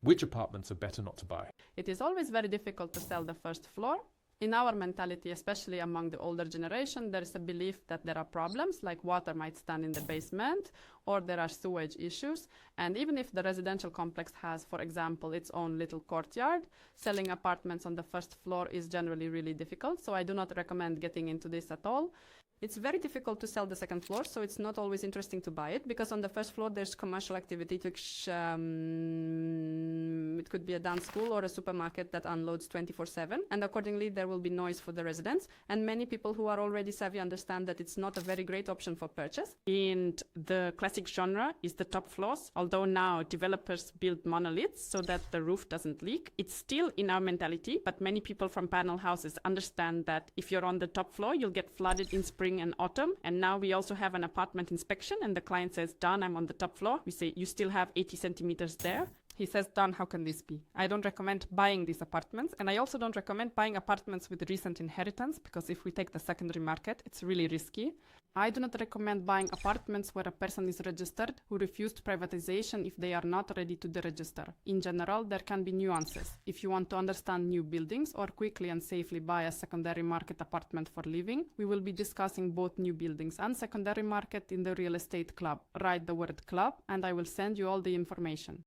which apartments are better not to buy? It is always very difficult to sell the first floor. In our mentality, especially among the older generation, there is a belief that there are problems, like water might stand in the basement, or there are sewage issues. And even if the residential complex has, for example, its own little courtyard, selling apartments on the first floor is generally really difficult. So I do not recommend getting into this at all. It's very difficult to sell the second floor, so it's not always interesting to buy it, because on the first floor there's commercial activity, which it could be a dance school or a supermarket that unloads 24/7, and accordingly there will be noise for the residents. And many people who are already savvy understand that it's not a very great option for purchase. And the classic genre is the top floors, although now developers build monoliths so that the roof doesn't leak. It's still in our mentality, but many people from panel houses understand that if you're on the top floor, you'll get flooded in spring and autumn. And now we also have an apartment inspection, and the client says, "Don, I'm on the top floor." We say, "You still have 80 centimeters there." He says, "Don, how can this be?" I don't recommend buying these apartments, and I also don't recommend buying apartments with recent inheritance, because if we take the secondary market, it's really risky. I do not recommend buying apartments where a person is registered who refused privatization if they are not ready to deregister. In general, there can be nuances. If you want to understand new buildings or quickly and safely buy a secondary market apartment for living, we will be discussing both new buildings and secondary market in the real estate club. Write the word club and I will send you all the information.